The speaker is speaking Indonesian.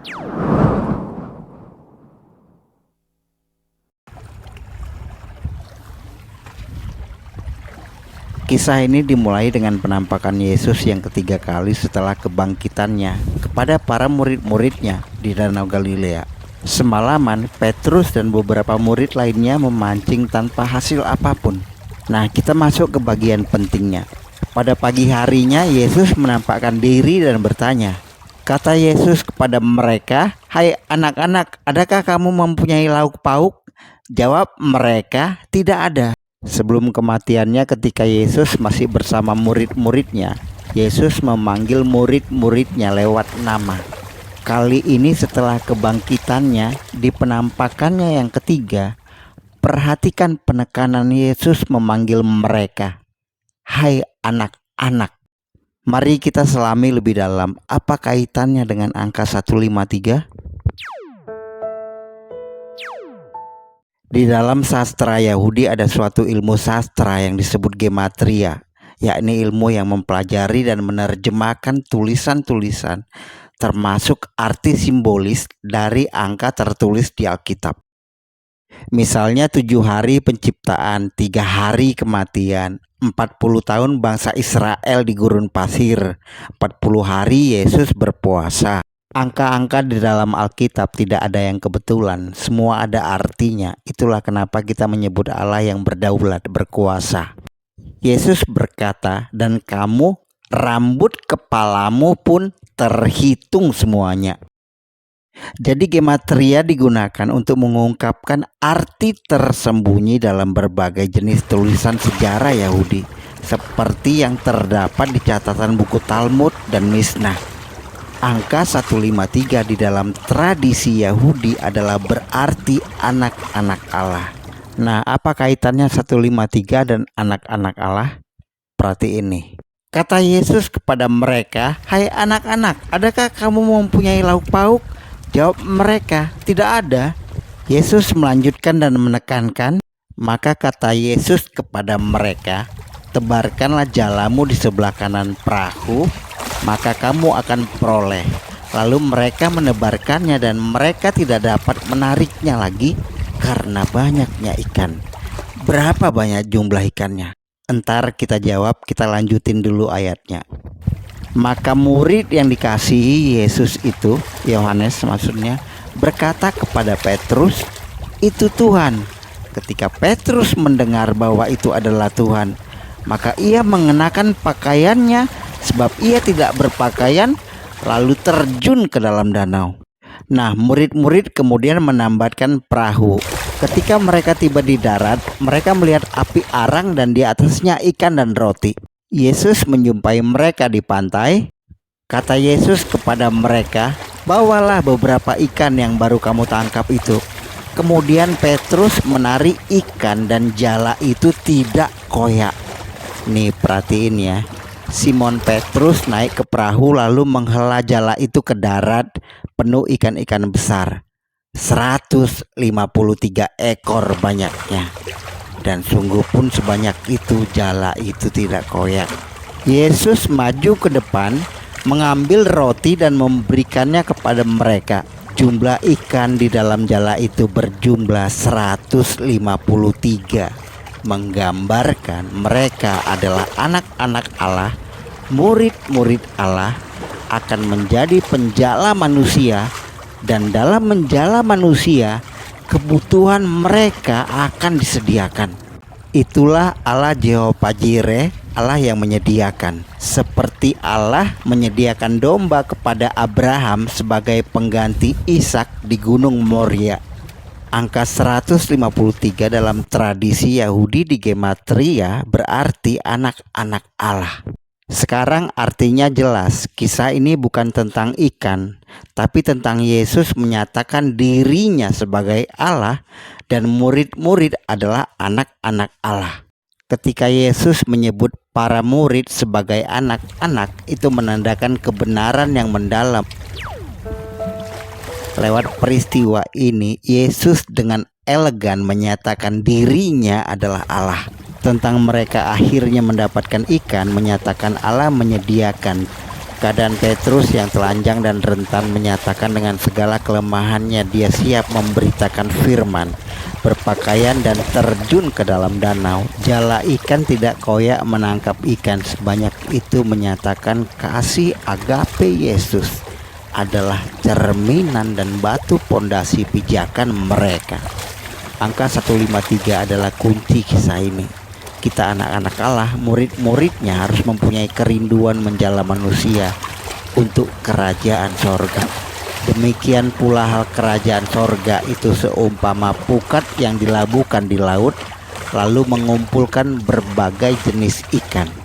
Kisah ini dimulai dengan penampakan Yesus yang ketiga kali setelah kebangkitannya kepada para murid-muridnya di Danau Galilea. Semalaman, Petrus dan beberapa murid lainnya memancing tanpa hasil apapun. Nah, kita masuk ke bagian pentingnya. Pada pagi harinya, Yesus menampakkan diri dan bertanya. Kata Yesus kepada mereka, "Hai anak-anak, adakah kamu mempunyai lauk pauk?" Jawab mereka, "Tidak ada." Sebelum kematiannya, ketika Yesus masih bersama murid-muridnya, Yesus memanggil murid-muridnya lewat nama. Kali ini setelah kebangkitannya, di penampakannya yang ketiga, perhatikan penekanan Yesus memanggil mereka. Hai anak-anak. Mari kita selami lebih dalam, apa kaitannya dengan angka 153? Di dalam sastra Yahudi ada suatu ilmu sastra yang disebut gematria, yakni ilmu yang mempelajari dan menerjemahkan tulisan-tulisan termasuk arti simbolis dari angka tertulis di Alkitab. Misalnya 7 hari penciptaan, 3 hari kematian, 40 tahun bangsa Israel di gurun pasir, 40 hari Yesus berpuasa. Angka-angka di dalam Alkitab tidak ada yang kebetulan, semua ada artinya. Itulah kenapa kita menyebut Allah yang berdaulat, berkuasa. Yesus berkata, "Dan kamu, rambut kepalamu pun terhitung semuanya." Jadi gematria digunakan untuk mengungkapkan arti tersembunyi dalam berbagai jenis tulisan sejarah Yahudi, seperti yang terdapat di catatan buku Talmud dan Mishnah. Angka 153 di dalam tradisi Yahudi adalah berarti anak-anak Allah. Nah, apa kaitannya 153 dan anak-anak Allah? Perhati ini. Kata Yesus kepada mereka, "Hai anak-anak, adakah kamu mempunyai lauk pauk?" Jawab mereka, "Tidak ada." Yesus melanjutkan dan menekankan, maka kata Yesus kepada mereka, "Tebarkanlah jalamu di sebelah kanan perahu, maka kamu akan peroleh." Lalu mereka menebarkannya dan mereka tidak dapat menariknya lagi karena banyaknya ikan. Berapa banyak jumlah ikannya? Entar kita jawab, kita lanjutin dulu ayatnya. Maka murid yang dikasihi Yesus itu, Yohanes maksudnya, berkata kepada Petrus, "Itu Tuhan." Ketika Petrus mendengar bahwa itu adalah Tuhan, maka ia mengenakan pakaiannya, sebab ia tidak berpakaian, lalu terjun ke dalam danau. Nah, murid-murid kemudian menambatkan perahu. Ketika mereka tiba di darat, mereka melihat api arang dan di atasnya ikan dan roti. Yesus menjumpai mereka di pantai. Kata Yesus kepada mereka, "Bawalah beberapa ikan yang baru kamu tangkap itu." Kemudian Petrus menarik ikan dan jala itu tidak koyak. Nih perhatiin ya. Simon Petrus naik ke perahu lalu menghela jala itu ke darat penuh ikan-ikan besar. 153 ekor banyaknya. Dan sungguh pun sebanyak itu jala itu tidak koyak. Yesus maju ke depan, mengambil roti dan memberikannya kepada mereka. Jumlah ikan di dalam jala itu berjumlah 153, menggambarkan mereka adalah anak-anak Allah, murid-murid Allah, akan menjadi penjala manusia, dan dalam menjala manusia kebutuhan mereka akan disediakan. Itulah Allah Jehovah Jireh, Allah yang menyediakan. Seperti Allah menyediakan domba kepada Abraham sebagai pengganti Ishak di Gunung Moria. Angka 153 dalam tradisi Yahudi di gematria berarti anak-anak Allah. Sekarang artinya jelas, kisah ini bukan tentang ikan, tapi tentang Yesus menyatakan dirinya sebagai Allah dan murid-murid adalah anak-anak Allah. Ketika Yesus menyebut para murid sebagai anak-anak, itu menandakan kebenaran yang mendalam. Lewat peristiwa ini, Yesus dengan elegan menyatakan dirinya adalah Allah. Tentang mereka akhirnya mendapatkan ikan, menyatakan Allah menyediakan Keadaan Petrus yang telanjang dan rentan menyatakan dengan segala kelemahannya dia siap memberitakan firman, berpakaian dan terjun ke dalam danau. Jala ikan tidak koyak menangkap ikan, sebanyak itu menyatakan kasih agape Yesus adalah cerminan dan batu pondasi pijakan mereka. Angka 153 adalah kunci kisah ini. Kita anak-anak Allah, murid-muridnya harus mempunyai kerinduan menjala manusia untuk kerajaan sorga. Demikian pula hal kerajaan sorga itu seumpama pukat yang dilabuhkan di laut, lalu mengumpulkan berbagai jenis ikan.